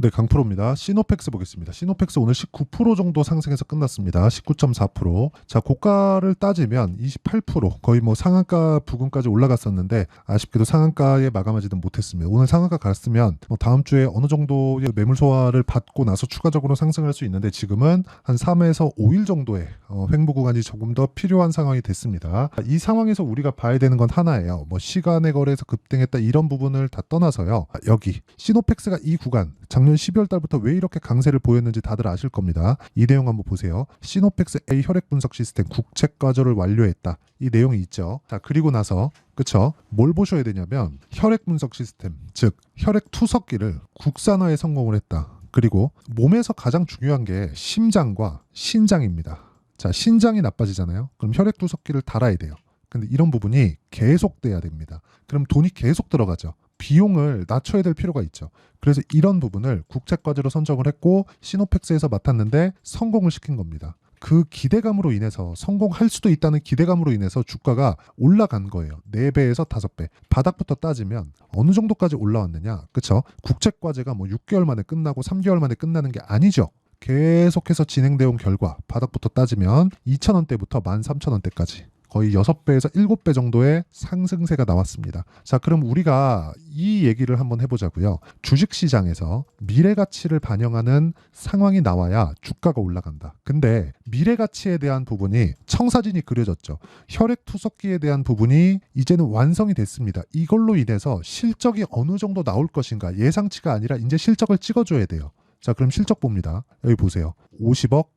네, 강프로입니다. 시노펙스 보겠습니다. 시노펙스 오늘 19% 정도 상승해서 끝났습니다. 19.4%. 자, 고가를 따지면 28%, 거의 뭐 상한가 부근까지 올라갔었는데 아쉽게도 상한가에 마감하지는 못했습니다. 오늘 상한가 갔으면 뭐 다음 주에 어느 정도의 매물 소화를 받고 나서 추가적으로 상승할 수 있는데 지금은 한 3에서 5일 정도의 횡보 구간이 조금 더 필요한 상황이 됐습니다. 이 상황에서 우리가 봐야 되는 건 하나예요. 뭐 시간의 거래에서 급등했다 이런 부분을 다 떠나서요. 여기 시노펙스가 이 구간 작년 12월 달부터 왜 이렇게 강세를 보였는지 다들 아실 겁니다. 이 내용 한번 보세요. 시노펙스 A 혈액 분석 시스템 국책 과조를 완료했다. 이 내용이 있죠. 자, 그리고 나서 그쵸? 뭘 보셔야 되냐면 혈액 분석 시스템, 즉 혈액 투석기를 국산화에 성공을 했다. 그리고 몸에서 가장 중요한 게 심장과 신장입니다. 자, 신장이 나빠지잖아요. 그럼 혈액 투석기를 달아야 돼요. 근데 이런 부분이 계속돼야 됩니다. 그럼 돈이 계속 들어가죠. 비용을 낮춰야 될 필요가 있죠. 그래서 이런 부분을 국책과제로 선정을 했고 시노펙스에서 맡았는데 성공을 시킨 겁니다. 그 기대감으로 인해서 성공할 수도 있다는 기대감으로 인해서 주가가 올라간 거예요. 4배에서 5배. 바닥부터 따지면 어느 정도까지 올라왔느냐. 그쵸? 국책과제가 뭐 6개월 만에 끝나고 3개월 만에 끝나는 게 아니죠. 계속해서 진행되어 온 결과 바닥부터 따지면 2,000원대부터 13,000원대까지 거의 6배에서 7배 정도의 상승세가 나왔습니다. 자, 그럼 우리가 이 얘기를 한번 해보자고요. 주식시장에서 미래가치를 반영하는 상황이 나와야 주가가 올라간다. 근데 미래가치에 대한 부분이 청사진이 그려졌죠. 혈액투석기에 대한 부분이 이제는 완성이 됐습니다. 이걸로 인해서 실적이 어느 정도 나올 것인가 예상치가 아니라 이제 실적을 찍어줘야 돼요. 자, 그럼 실적 봅니다. 여기 보세요. 50억,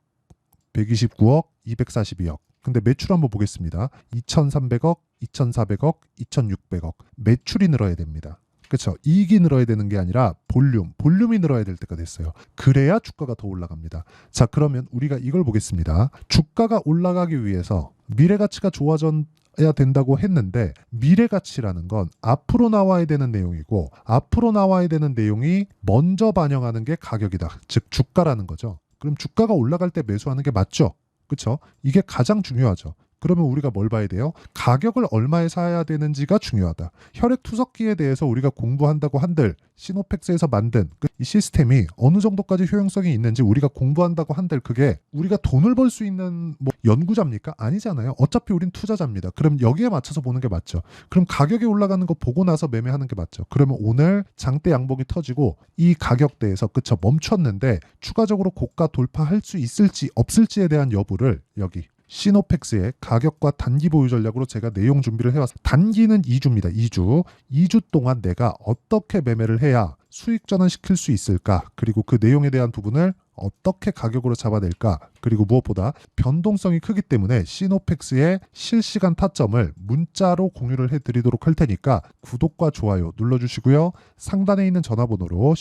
129억, 242억. 근데 매출 한번 보겠습니다. 2,300억, 2,400억, 2,600억. 매출이 늘어야 됩니다. 그렇죠? 이익이 늘어야 되는 게 아니라 볼륨이 늘어야 될 때가 됐어요. 그래야 주가가 더 올라갑니다. 자, 그러면 우리가 이걸 보겠습니다. 주가가 올라가기 위해서 미래가치가 좋아져야 된다고 했는데 미래가치라는 건 앞으로 나와야 되는 내용이고 앞으로 나와야 되는 내용이 먼저 반영하는 게 가격이다. 즉 주가라는 거죠. 그럼 주가가 올라갈 때 매수하는 게 맞죠? 그렇죠? 이게 가장 중요하죠. 그러면 우리가 뭘 봐야 돼요? 가격을 얼마에 사야 되는지가 중요하다. 혈액 투석기에 대해서 우리가 공부한다고 한들 시노펙스에서 만든 이 시스템이 어느 정도까지 효용성이 있는지 우리가 공부한다고 한들 그게 우리가 돈을 벌 수 있는 뭐 연구자입니까? 아니잖아요. 어차피 우린 투자자입니다. 그럼 여기에 맞춰서 보는 게 맞죠. 그럼 가격이 올라가는 거 보고 나서 매매하는 게 맞죠. 그러면 오늘 장대 양봉이 터지고 이 가격대에서 그쵸 멈췄는데 추가적으로 고가 돌파할 수 있을지 없을지에 대한 여부를 여기 시노펙스의 가격과 단기 보유 전략으로 제가 내용 준비를 해왔습니다. 단기는 2주입니다. 2주. 2주 동안 내가 어떻게 매매를 해야 수익 전환시킬 수 있을까? 그리고 그 내용에 대한 부분을 어떻게 가격으로 잡아낼까? 그리고 무엇보다 변동성이 크기 때문에 시노펙스의 실시간 타점을 문자로 공유를 해드리도록 할 테니까 구독과 좋아요 눌러주시고요. 상단에 있는 전화번호로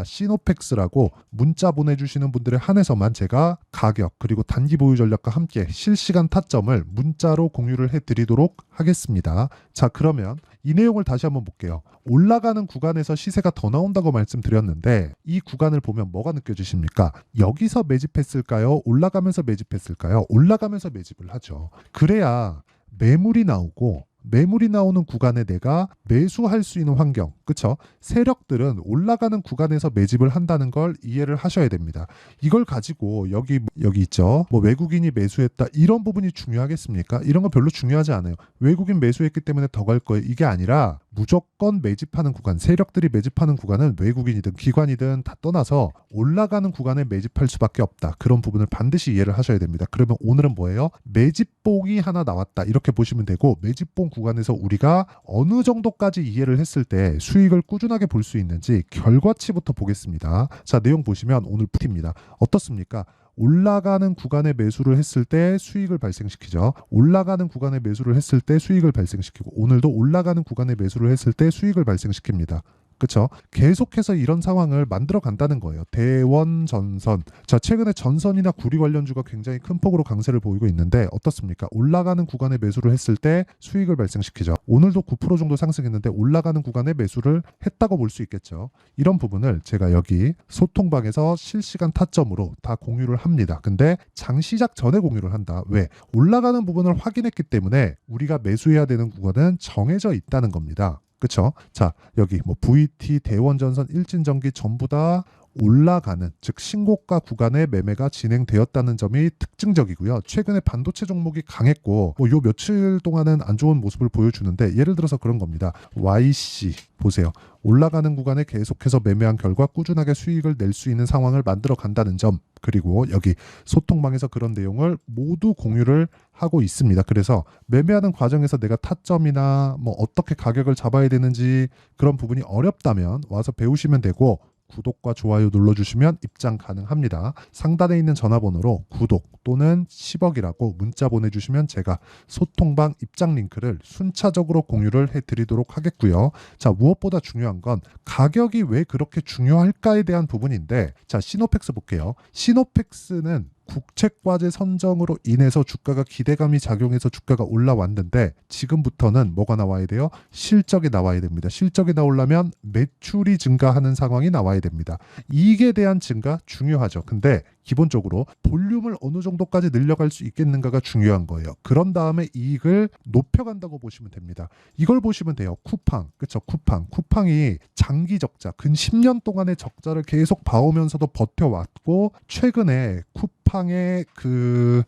시노펙스라고 문자 보내주시는 분들에 한해서만 제가 가격 그리고 단기 보유 전략과 함께 실시간 타점을 문자로 공유를 해드리도록 하겠습니다. 자, 그러면 이 내용을 다시 한번 볼게요. 올라가는 구간에서 시세가 더 나온다고 말씀드렸는데 이 구간을 보면 뭐가 느껴지십니까? 여기서 매집했을까요? 올라가면서 매집했을까요? 올라가면서 매집을 하죠. 그래야 매물이 나오고 매물이 나오는 구간에 내가 매수할 수 있는 환경, 그쵸? 세력들은 올라가는 구간에서 매집을 한다는 걸 이해를 하셔야 됩니다. 이걸 가지고 여기 있죠. 뭐 외국인이 매수했다 이런 부분이 중요하겠습니까? 이런 거 별로 중요하지 않아요. 외국인 매수했기 때문에 더 갈 거예요. 이게 아니라 무조건 매집하는 구간, 세력들이 매집하는 구간은 외국인이든 기관이든 다 떠나서 올라가는 구간에 매집할 수밖에 없다. 그런 부분을 반드시 이해를 하셔야 됩니다. 그러면 오늘은 뭐예요? 매집봉이 하나 나왔다. 이렇게 보시면 되고 매집봉 구간에서 우리가 어느 정도까지 이해를 했을 때 수익을 꾸준하게 볼 수 있는지 결과치부터 보겠습니다. 자, 내용 보시면 오늘 푸티입니다. 어떻습니까? 올라가는 구간에 매수를 했을 때 수익을 발생시키죠. 올라가는 구간에 매수를 했을 때 수익을 발생시키고 오늘도 올라가는 구간에 매수를 했을 때 수익을 발생시킵니다. 그렇죠? 계속해서 이런 상황을 만들어 간다는 거예요. 대원 전선. 자, 최근에 전선이나 구리 관련주가 굉장히 큰 폭으로 강세를 보이고 있는데 어떻습니까? 올라가는 구간에 매수를 했을 때 수익을 발생시키죠. 오늘도 9% 정도 상승했는데 올라가는 구간에 매수를 했다고 볼 수 있겠죠. 이런 부분을 제가 여기 소통방에서 실시간 타점으로 다 공유를 합니다. 근데 장 시작 전에 공유를 한다. 왜? 올라가는 부분을 확인했기 때문에 우리가 매수해야 되는 구간은 정해져 있다는 겁니다. 그쵸? 자, 여기 뭐 VT, 대원전선, 일진전기 전부 다 올라가는, 즉 신고가 구간의 매매가 진행되었다는 점이 특징적이고요. 최근에 반도체 종목이 강했고 요 며칠 동안은 안 좋은 모습을 보여주는데, 예를 들어서 그런 겁니다. YC 보세요. 올라가는 구간에 계속해서 매매한 결과 꾸준하게 수익을 낼 수 있는 상황을 만들어 간다는 점, 그리고 여기 소통방에서 그런 내용을 모두 공유를 하고 있습니다. 그래서 매매하는 과정에서 내가 타점이나 뭐 어떻게 가격을 잡아야 되는지 그런 부분이 어렵다면 와서 배우시면 되고, 구독과 좋아요 눌러주시면 입장 가능합니다. 상단에 있는 전화번호로 구독 또는 10억이라고 문자 보내주시면 제가 소통방 입장 링크를 순차적으로 공유를 해드리도록 하겠고요. 자, 무엇보다 중요한 건 가격이 왜 그렇게 중요할까에 대한 부분인데, 자, 시노펙스 볼게요. 시노펙스는 국책과제 선정으로 인해서 주가가 기대감이 작용해서 주가가 올라왔는데, 지금부터는 뭐가 나와야 돼요? 실적이 나와야 됩니다. 실적이 나오려면 매출이 증가하는 상황이 나와야 됩니다. 이익에 대한 증가 중요하죠. 근데 기본적으로 볼륨을 어느 정도까지 늘려갈 수 있겠는가가 중요한 거예요. 그런 다음에 이익을 높여간다고 보시면 됩니다. 이걸 보시면 돼요. 쿠팡, 그쵸? 쿠팡이 장기 적자, 근 10년 동안의 적자를 계속 봐오면서도 버텨왔고, 최근에 쿠팡의 그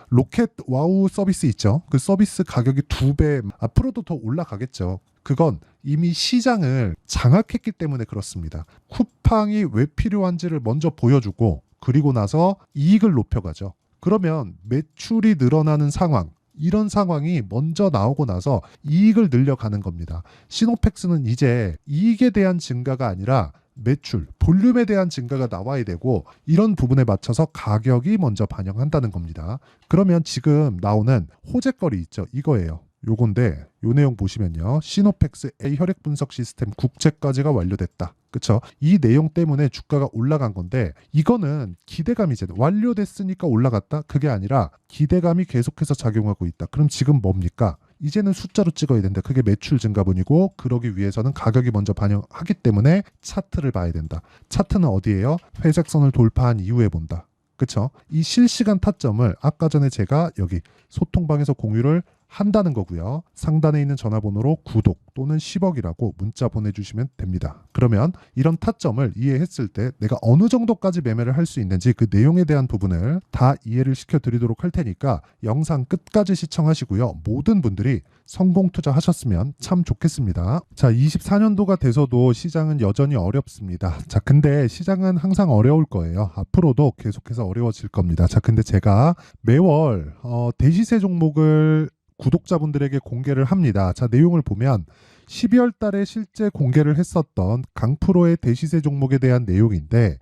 로켓 와우 서비스 있죠? 그 서비스 가격이 2배, 앞으로도 더 올라가겠죠. 그건 이미 시장을 장악했기 때문에 그렇습니다. 쿠팡이 왜 필요한지를 먼저 보여주고, 그리고 나서 이익을 높여가죠. 그러면 매출이 늘어나는 상황, 이런 상황이 먼저 나오고 나서 이익을 늘려가는 겁니다. 시노펙스는 이제 이익에 대한 증가가 아니라 매출, 볼륨에 대한 증가가 나와야 되고, 이런 부분에 맞춰서 가격이 먼저 반영한다는 겁니다. 그러면 지금 나오는 호재거리 있죠? 이거예요. 요건데 요 내용 보시면요. 시노펙스 A 혈액 분석 시스템 국제과제가 완료됐다. 그쵸? 이 내용 때문에 주가가 올라간 건데, 이거는 기대감이잖아요. 완료됐으니까 올라갔다? 그게 아니라 기대감이 계속해서 작용하고 있다. 그럼 지금 뭡니까? 이제는 숫자로 찍어야 된다. 그게 매출 증가분이고, 그러기 위해서는 가격이 먼저 반영하기 때문에 차트를 봐야 된다. 차트는 어디예요? 회색선을 돌파한 이후에 본다. 그쵸? 이 실시간 타점을 아까 전에 제가 여기 소통방에서 공유를 한다는 거고요. 상단에 있는 전화번호로 구독 또는 10억이라고 문자 보내주시면 됩니다. 그러면 이런 타점을 이해했을 때 내가 어느 정도까지 매매를 할 수 있는지 그 내용에 대한 부분을 다 이해를 시켜드리도록 할 테니까 영상 끝까지 시청하시고요. 모든 분들이 성공 투자하셨으면 참 좋겠습니다. 자, 24년도가 돼서도 시장은 여전히 어렵습니다. 자, 근데 시장은 항상 어려울 거예요. 앞으로도 계속해서 어려워질 겁니다. 자, 근데 제가 매월 대시세 종목을 구독자분들에게 공개를 합니다. 자, 내용을 보면 12월 달에 실제 공개를 했었던 강프로의 대시세 종목에 대한 내용인데,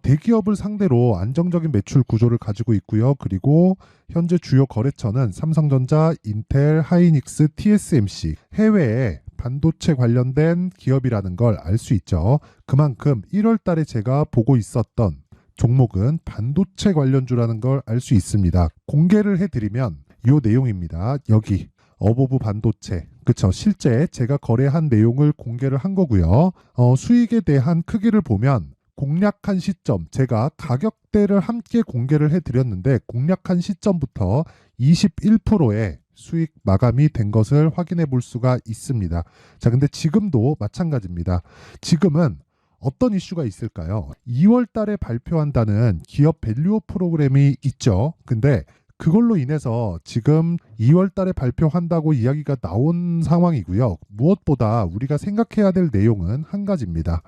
대기업을 상대로 안정적인 매출 구조를 가지고 있고요. 그리고 현재 주요 거래처는 삼성전자, 인텔, 하이닉스, TSMC, 해외에 반도체 관련된 기업이라는 걸 알 수 있죠. 그만큼 1월 달에 제가 보고 있었던 종목은 반도체 관련주라는 걸 알 수 있습니다. 공개를 해드리면 요 내용입니다. 여기 어보브 반도체, 그쵸? 실제 제가 거래한 내용을 공개를 한 거고요. 수익에 대한 크기를 보면 공략한 시점, 제가 가격대를 함께 공개를 해드렸는데 공략한 시점부터 21%의 수익 마감이 된 것을 확인해 볼 수가 있습니다. 자, 근데 지금도 마찬가지입니다. 지금은 어떤 이슈가 있을까요? 2월 달에 발표한다는 기업 밸류업 프로그램이 있죠. 근데 그걸로 인해서 지금 2월 달에 발표한다고 이야기가 나온 상황이고요. 무엇보다 우리가 생각해야 될 내용은 한 가지입니다.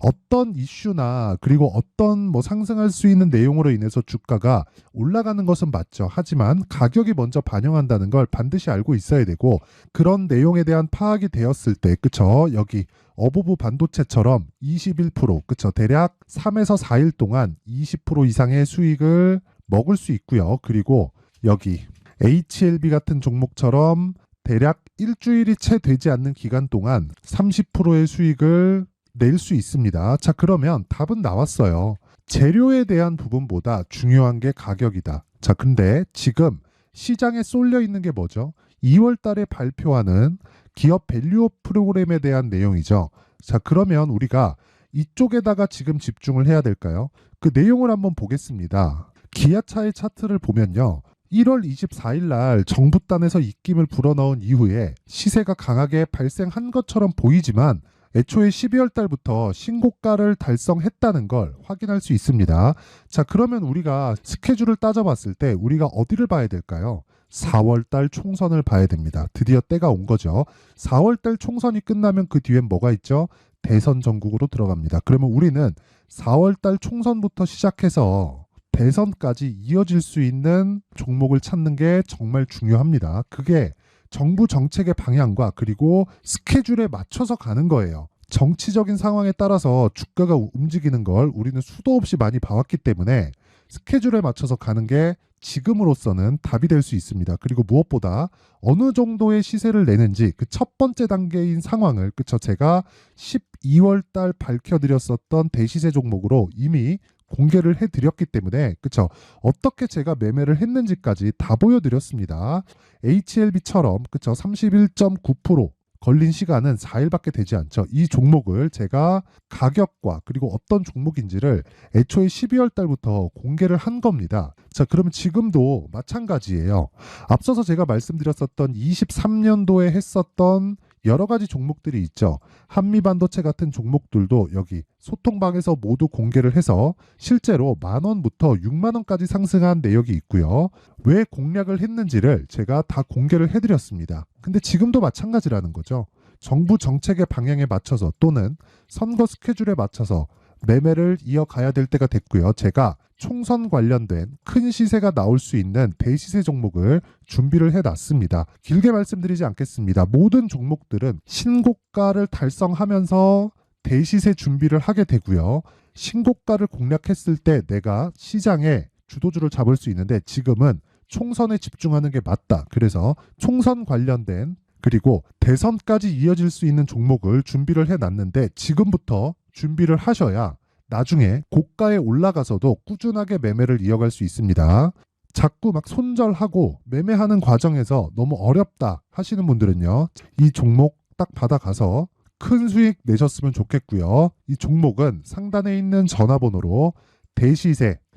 어떤 이슈나 그리고 어떤 뭐 상승할 수 있는 내용으로 인해서 주가가 올라가는 것은 맞죠. 하지만 가격이 먼저 반영한다는 걸 반드시 알고 있어야 되고, 그런 내용에 대한 파악이 되었을 때, 그쵸? 여기 어보브 반도체처럼 21%, 그쵸? 대략 3에서 4일 동안 20% 이상의 수익을 먹을 수 있고요. 그리고 여기 HLB 같은 종목처럼 대략 일주일이 채 되지 않는 기간 동안 30%의 수익을 낼 수 있습니다. 자, 그러면 답은 나왔어요. 재료에 대한 부분보다 중요한 게 가격이다. 자, 근데 지금 시장에 쏠려 있는 게 뭐죠? 2월 달에 발표하는 기업 밸류업 프로그램에 대한 내용이죠. 자, 그러면 우리가 이쪽에다가 지금 집중을 해야 될까요? 그 내용을 한번 보겠습니다. 기아차의 차트를 보면요. 1월 24일 날 정부단에서 입김을 불어넣은 이후에 시세가 강하게 발생한 것처럼 보이지만 애초에 12월 달부터 신고가를 달성했다는 걸 확인할 수 있습니다. 자, 그러면 우리가 스케줄을 따져봤을 때 우리가 어디를 봐야 될까요? 4월 달 총선을 봐야 됩니다. 드디어 때가 온 거죠. 4월 달 총선이 끝나면 그 뒤엔 뭐가 있죠? 대선 전국으로 들어갑니다. 그러면 우리는 4월 달 총선부터 시작해서 대선까지 이어질 수 있는 종목을 찾는 게 정말 중요합니다. 그게 정부 정책의 방향과 그리고 스케줄에 맞춰서 가는 거예요. 정치적인 상황에 따라서 주가가 움직이는 걸 우리는 수도 없이 많이 봐왔기 때문에 스케줄에 맞춰서 가는 게 지금으로서는 답이 될 수 있습니다. 그리고 무엇보다 어느 정도의 시세를 내는지 그 첫 번째 단계인 상황을 그쵸 제가 12월 달 밝혀드렸었던 대시세 종목으로 이미 공개를 해드렸기 때문에 그쵸 어떻게 제가 매매를 했는지까지 다 보여드렸습니다. HLB처럼 그쵸 31.9% 걸린 시간은 4일밖에 되지 않죠. 이 종목을 제가 가격과 그리고 어떤 종목인지를 애초에 12월 달부터 공개를 한 겁니다. 자, 그러면 지금도 마찬가지예요. 앞서서 제가 말씀드렸었던 23년도에 했었던 여러 가지 종목들이 있죠. 한미반도체 같은 종목들도 여기 소통방에서 모두 공개를 해서 실제로 10,000원부터 60,000원까지 상승한 내역이 있고요. 왜 공략을 했는지를 제가 다 공개를 해드렸습니다. 근데 지금도 마찬가지라는 거죠. 정부 정책의 방향에 맞춰서 또는 선거 스케줄에 맞춰서 매매를 이어가야 될 때가 됐고요. 제가 총선 관련된 큰 시세가 나올 수 있는 대시세 종목을 준비를 해놨습니다. 길게 말씀드리지 않겠습니다. 모든 종목들은 신고가를 달성하면서 대시세 준비를 하게 되고요. 신고가를 공략했을 때 내가 시장에 주도주를 잡을 수 있는데 지금은 총선에 집중하는 게 맞다. 그래서 총선 관련된 그리고 대선까지 이어질 수 있는 종목을 준비를 해놨는데 지금부터 준비를 하셔야 나중에 고가에 올라가서도 꾸준하게 매매를 이어갈 수 있습니다. 자꾸 막 손절하고 매매하는 과정에서 너무 어렵다 하시는 분들은요. 이 종목 딱 받아가서 큰 수익 내셨으면 좋겠고요. 이 종목은 상단에 있는 전화번호로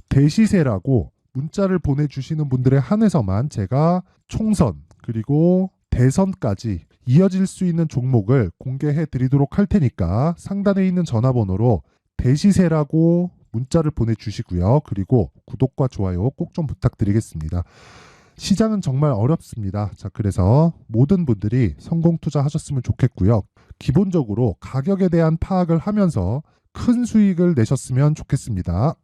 대시세라고 문자를 보내주시는 분들에 한해서만 제가 총선 그리고 대선까지 이어질 수 있는 종목을 공개해 드리도록 할 테니까 상단에 있는 전화번호로 대시세라고 문자를 보내주시고요. 그리고 구독과 좋아요 꼭 좀 부탁드리겠습니다. 시장은 정말 어렵습니다. 자, 그래서 모든 분들이 성공 투자하셨으면 좋겠고요. 기본적으로 가격에 대한 파악을 하면서 큰 수익을 내셨으면 좋겠습니다.